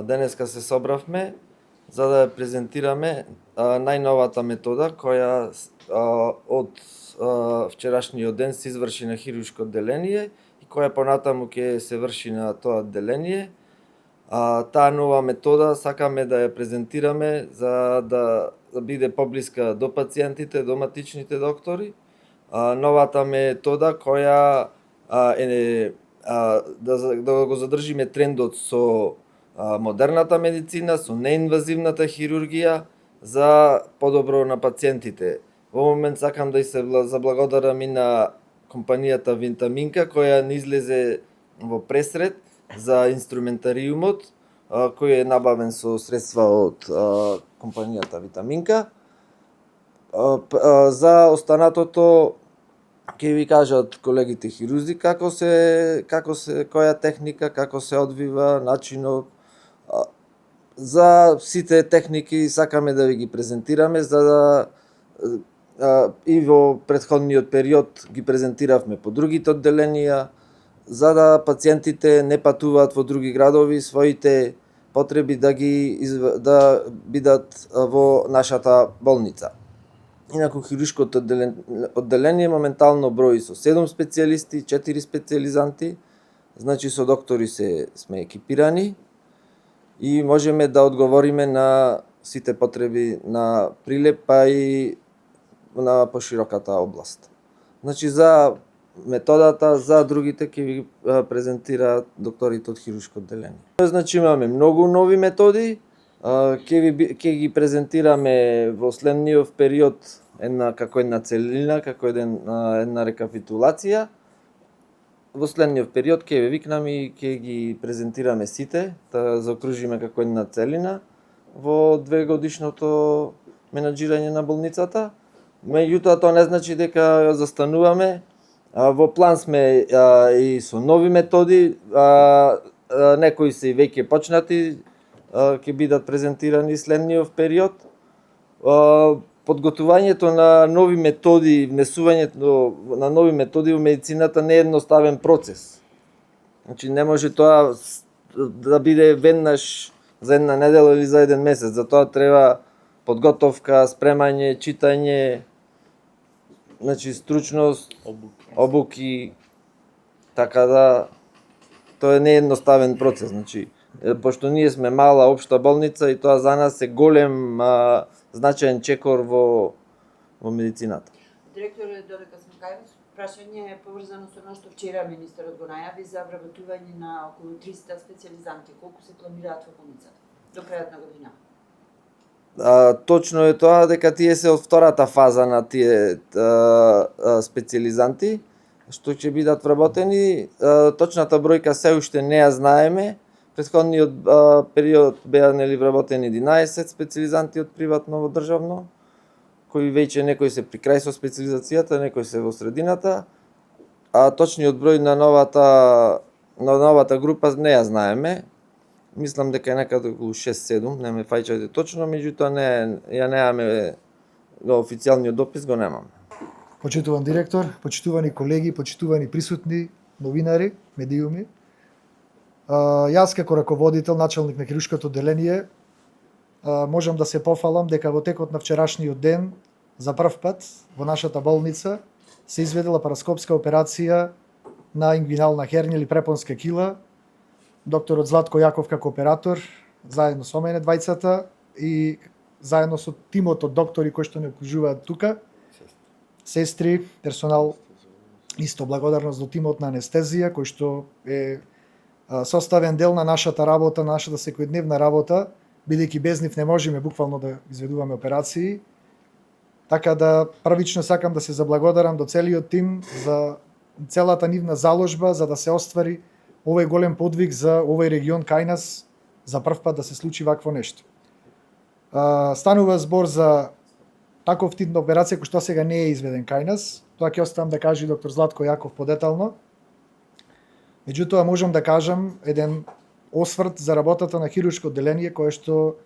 Денеска се собравме за да ја презентираме најновата метода која од вчерашниот ден се изврши на хируршко одделение и која понатаму ќе се врши на тоа одделение. Таа нова метода сакаме да ја презентираме за да биде поблиска до пациентите, до матичните доктори. Новата метода која да го задржиме трендот со модерната медицина, со неинвазивната хирургија за подобро на пациентите. Во момент сакам да се заблагодарам и на компанијата Витаминка која ни излезе во пресред за инструментариумот кој е набавен со средства од компанијата Витаминка. За останатото ќе ви кажат колегите хирурзи која техника, како се одвива, начинот. За сите техники сакаме да ви ги презентираме за да и во претходниот период ги презентиравме по другите одделенија за да пациентите не патуваат во други градови, своите потреби да бидат во нашата болница. Инаку хируршкото одделение моментално брои со 7 специјалисти, 4 специјализанти, значи со доктори сме екипирани и можеме да одговориме на сите потреби на Прилеп, па и на пошироката област. Значи за методата, за другите ќе ви презентираат докторите од хируршко одделение. Значи имаме многу нови методи, ќе ги презентираме во следниот период како една целина, како една рекапитулација. Во следниот период ќе ве викнам и ќе ги презентираме сите, да заокружиме како една целина во 2-годишното менаџирање на болницата. Меѓутоа тоа не значи дека застануваме. Во план сме и со нови методи, некои се и веќе почнати, ќе бидат презентирани следниот период. Подготвувањето на нови методи, внесувањето на нови методи во медицината не е едноставен процес. Значи не може тоа да биде веднаш за една недела или за еден месец. За тоа треба подготовка, спремање, читање, значи стручност, обуки, така да тоа не е едноставен процес. Значи, пошто ние сме мала општа болница и тоа за нас е голем значаен чекор во медицината. Директоре, додека сме кај вас, прашање е поврзано со оно што вчера министерот го најави за вработување на околу 300 специјализанти. Колку се планираат во болницата до крајот на година? Точно е тоа дека тие се од втората фаза на тие специјализанти што ќе бидат вработени. Точната бројка се уште не ја знаеме. Претходниот период беа вработени 11 специјализанти од приватно во државно, кои веќе некои се при крај со специјализацијата, некои се во средината, а точниот број на новата група не ја знаеме. Мислам дека е некаде околу 6-7, не ме фаќате точно, меѓутоа ја немаме официјалниот допис, го немаме. Почитуван директор, почитувани колеги, почитувани присутни, новинари, медиуми. Јас како раководител, началник на хируршкото одделение, можам да се пофалам дека во текот на вчерашниот ден за прв пат во нашата болница се изведела параскопска операција на ингвинална хернија или препонска кила. Докторот Златко Јаков како оператор, заедно со мене двајцата и заедно со тимот од доктори кои што не окружуваат тука, сестри, персонал, исто благодарност до тимот на анестезија кој што е составен дел на нашата работа, нашата секојдневна работа, бидејќи без нив не можеме буквално да изведуваме операции. Така да првично сакам да се заблагодарам до целиот тим за целата нивна заложба за да се оствари овој голем подвиг за овој регион кај нас, за прв пат да се случи вакво нешто. Станува збор за таков тип на операција кој што сега не е изведен кај нас. Тоа ќе оставам да каже доктор Златко Јаков подетално. Меѓутоа можам да кажам еден осврт за работата на хируршко одделение кое што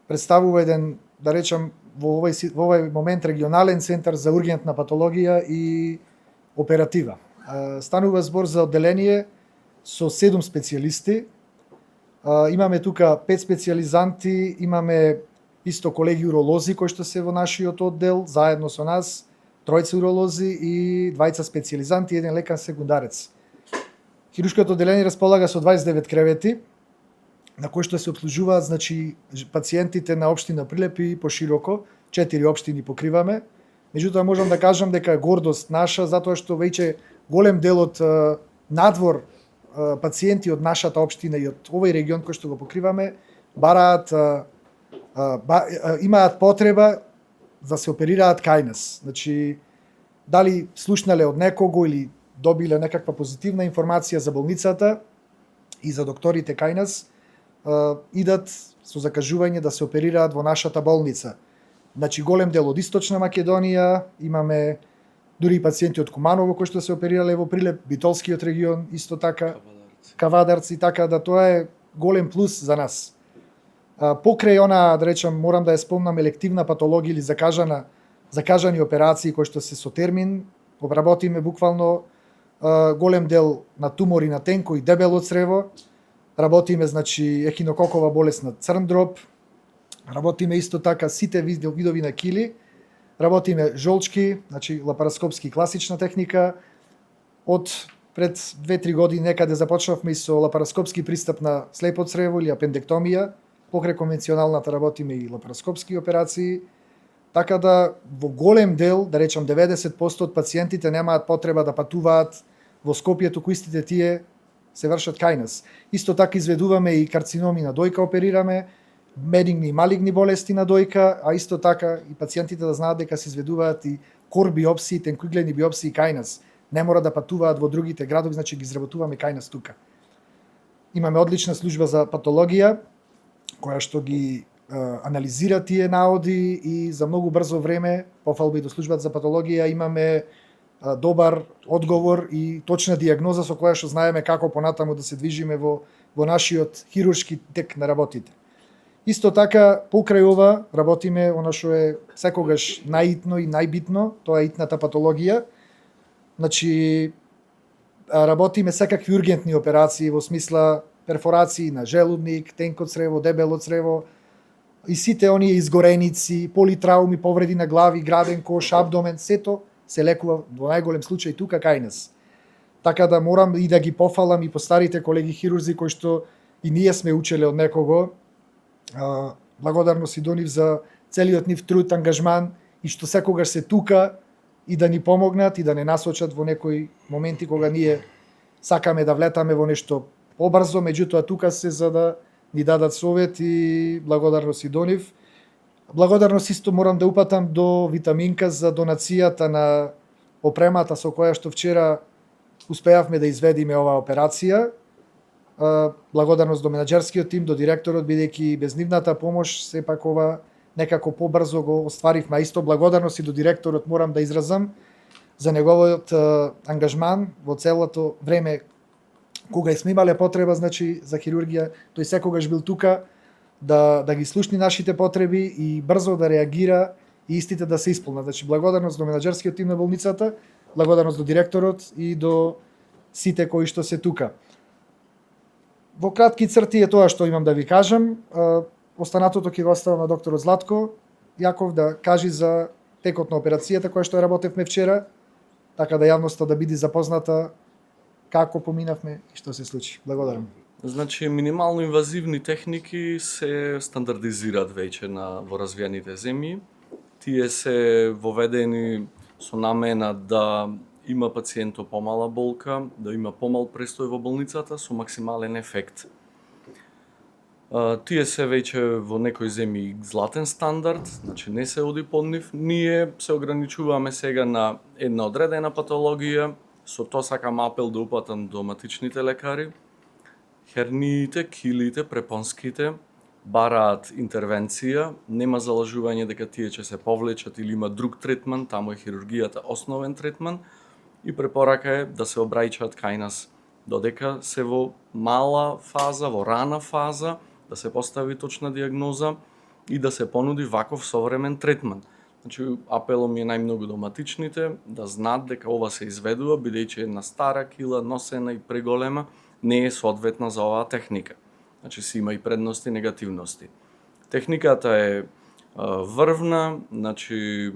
представува еден, да речам, во овој момент регионален центар за ургентна патологија и оператива. Станува збор за одделение со 7 специјалисти, Имаме тука 5 специјализанти, имаме исто колеги уролози кои што се во нашиот оддел, заедно со нас, тројца уролози и двајца специјализанти и еден лекар секундарец. Хируршкото одделение располага со 29 кревети, на кои што се обслужуваат, значи, пациентите на општина Прилеп и пошироко, 4 општини покриваме. Меѓутоа можам да кажам дека е гордост наша, затоа што веќе голем дел од надвор пациенти од нашата општина и од овој регион кој што го покриваме бараат имаат потреба да се оперираат кај нас. Значи, дали слушнале од некого или добиле некаква позитивна информација за болницата и за докторите кај нас, идат со закажување да се оперираат во нашата болница. Значи, голем дел од Источна Македонија, имаме дури и пациенти од Куманово кои што се оперирале во Прилеп, Битолскиот регион, исто така, Кавадарци, така да тоа е голем плюс за нас. Покрај она, да речам, морам да ја спомнам елективна патологија или закажани операции кои што се со термин, обработиме буквално голем дел на тумори на тенко и дебело црево, работиме, значи, ехинококова болест на црн дроб, работиме исто така сите видови на кили, работиме жолчки, значи лапароскопски класична техника. Од пред 2-3 години некаде започнавме и со лапароскопски пристап на слепо црево или апендектомија, покрај конвенционалната работиме и лапароскопски операции, така да во голем дел, да речам 90% од пациентите немаат потреба да патуваат во Скопје, туку истите тие се вршат кај нас. Исто така изведуваме и карциноми на дојка, оперираме, бенигни и малигни болести на дојка, а исто така и пациентите да знаат дека се изведуваат и кор биопсии, тенкоигледни биопсии кај нас. Не мора да патуваат во другите градови, значи ги изработуваме кај нас тука. Имаме одлична служба за патологија, која што ги анализира тие наоди и за многу брзо време, пофалби до службата за патологија, имаме добар одговор и точна диагноза со која што знаеме како понатаму да се движиме во нашиот хируршки тек на работите. Исто така, покрај ова, работиме она што е секогаш најитно и најбитно, тоа е итната патологија. Значи, работиме секакви ургентни операции во смисла перфорации на желудник, тенко црево, дебело црево, и сите оние изгореници, политрауми, повреди на глави, граден кош, абдомен, сето се лекува во најголем случај тука кај нас. Така да морам и да ги пофалам и по старите колеги хирурзи кои што и ние сме учеле од некого. Благодарност и до нив за целиот нив труд, ангажман и што секогаш се тука и да ни помогнат и да не насочат во некои моменти кога ние сакаме да влетаме во нешто побрзо, меѓутоа тука се за да ни дадат совет и благодарност и до нив. Благодарност исто морам да упатам до Витаминка за донацијата на опремата со која што вчера успеавме да изведиме оваа операција. Благодарност до менаџерскиот тим, до директорот, бидејќи без нивната помош сепак ова некако побрзо го остваривме. А исто благодарност и до директорот морам да изразам за неговиот ангажман во целото време кога сме имале потреба, значи за хирургија, тој секогаш бил тука да ги слушни нашите потреби и брзо да реагира и истите да се исполнат. Значи благодарност до менаџерскиот тим на болницата, благодарност до директорот и до сите кои што се тука. Во кратки црти е тоа што имам да ви кажам. Останатото ќе го оставам на докторот Златко Јаков да кажи за текот на операцијата која што ја работевме вчера, така да јавноста да биде запозната како поминавме и што се случи. Благодарам. Значи, минимално инвазивни техники се стандардизираат веќе во развиените земји. Тие се воведени со намена да има пациентот помала болка, да има помал престој во болницата со максимален ефект. Тие се веќе во некои земји златен стандард, значи не се оди под нив. Ние се ограничуваме сега на една одредена патологија, со тоа сакам апел да упатам до матичните лекари. Херниите, килите, препонските бараат интервенција, нема залажување дека тие ќе се повлечат или има друг третман, таму е хирургијата основен третман и препорака е да се обраќаат кај нас додека се во мала фаза, во рана фаза, да се постави точна диагноза и да се понуди ваков современ третман. Значи, апелом е најмногу до матичните да знаат дека ова се изведува, бидејќи една стара кила, носена и преголема, не е соодветна за оваа техника. Значи си има и предности и негативности. Техниката е врвна, значи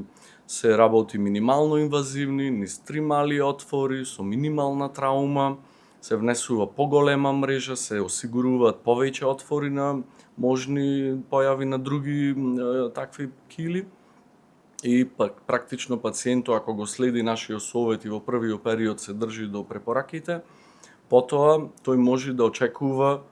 се работи минимално инвазивни, низ 3 мали отвори, со минимална траума, се внесува поголема мрежа, се осигуруваат повеќе отвори на можни појави на други такви кили. И практично пациентот, ако го следи нашиот совет и во првиот период се држи до препораките, потоа тој може да очекува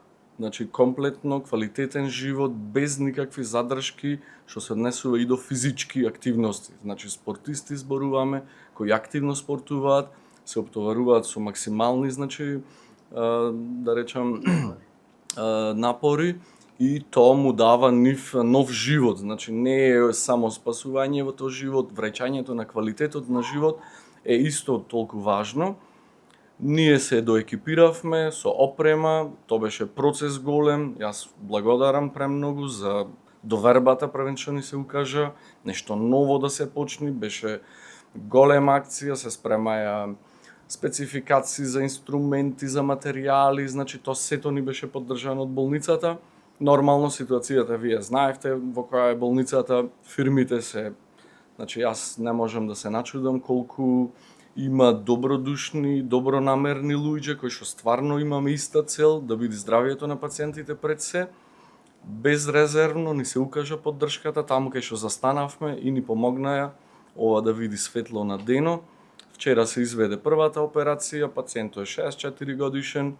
комплетно квалитетен живот без никакви задршки, што се однесува и до физички активности. Значи спортисти зборуваме кои активно спортуваат, се оптоваруваат со максимални, да речам, напори и тоа му дава нов живот. Значи не е само спасување во тој живот, враќањето на квалитетот на живот е исто толку важно. Ние се доекипиравме со опрема, тоа беше процес голем, јас благодарам премногу за довербата првенчно ни се укажа, нешто ново да се почни, беше голема акција, се спремаја спецификации за инструменти, за материјали, значи тоа сето ни беше поддржано од болницата. Нормално ситуацијата вие знаевте во која е болницата, фирмите се, значи јас не можам да се начудам колку има добродушни, добронамерни луѓе кои што стварно имаме иста цел да биде здравието на пациентите пред се. Безрезервно ни се укажа поддршката таму кај што застанавме и ни помогнаја ова да види светло на дено. Вчера се изведе првата операција, пациентот е 64 годишен,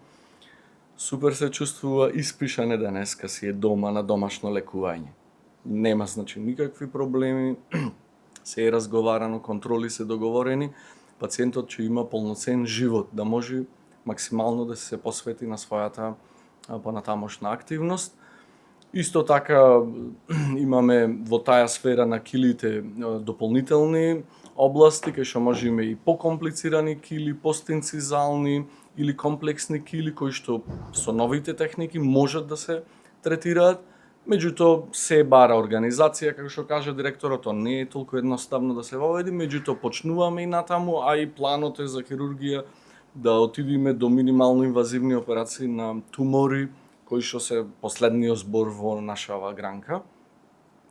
супер се чувствува, испишан е денеска си е дома на домашно лекување. Нема никакви проблеми, се е разговарано, контроли се договорени, пациентот ќе има полноцен живот, да може максимално да се посвети на својата понатамошна активност. Исто така имаме во таа сфера на килите дополнителни области кај што можеме и покомплицирани кили, постинцизални или комплексни кили кои што со новите техники можат да се третираат. Меѓутоа се бара организација, како што кажа директорот, тоа не е толку едноставно да се воведи, меѓутоа почнуваме и натаму, а и планот е за хирургија да отидеме до минимално инвазивни операции на тумори кои што се последниот збор во нашава гранка.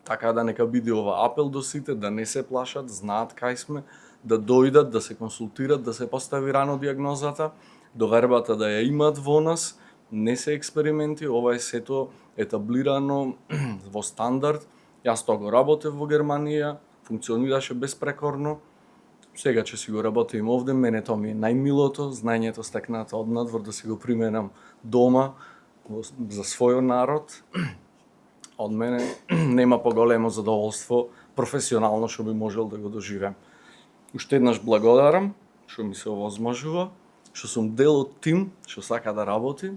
Така да нека биде ова апел до сите, да не се плашат, знаат кај сме, да дојдат, да се консултират, да се постави рано диагнозата, довербата да ја имаат во нас, не се експерименти, ова е сето етаблирано во стандард. Јас тоа го работев во Германија, функционираше безпрекорно. Сега ќе си го работим овде, мене тоа ми е најмилото, знаењето стекнато од надвор да си го применам дома за својот народ. Од мене нема поголемо задоволство професионално што би можел да го доживеам. Уште еднаш благодарам што ми се овозможува, што сум дел од тим што сака да работи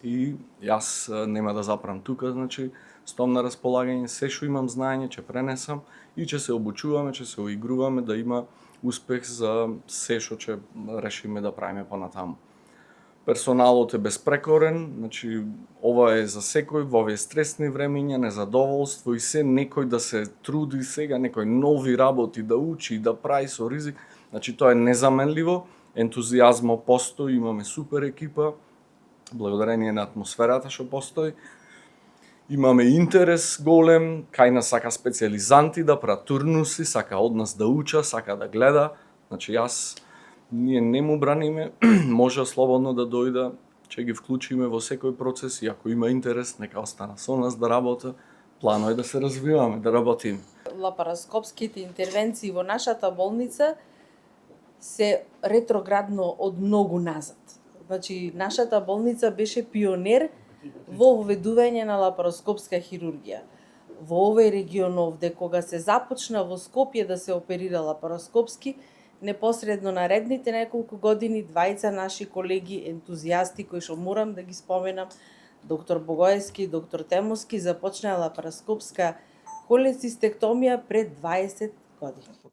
и јас нема да запрам тука, значи стом на располагање, се што имам знаење ќе пренесам и ќе се обучуваме, ќе се уигруваме да има успех за се што ќе решиме да правиме понатаму. Персоналот е безпрекорен, значи ова е за секој во овие стресни времиња, незадоволство и се некој да се труди сега, некој нови работи да учи и да прави со ризик, значи тоа е незаменливо, ентузијазмо постои, имаме супер екипа, благодарение на атмосферата што постои. Имаме интерес голем, кај нас сака специјализанти да прават турнуси, сака од нас да уча, сака да гледа, значи ние не му браниме, може слободно да дојда, ќе ги вклучиме во секој процес и ако има интерес, нека остана со нас да работа. Плано е да се развиваме, да работиме. Лапароскопските интервенции во нашата болница се ретроградно од многу назад. Значи, нашата болница беше пионер во воведување на лапароскопска хирургија. Во овој регион овде, кога се започна во Скопје да се оперира лапароскопски, непосредно наредните неколку години двајца наши колеги ентузијасти кои што морам да ги споменам, доктор Богоевски и доктор Темовски, започнаа лапароскопска холецистектомија пред 20 години.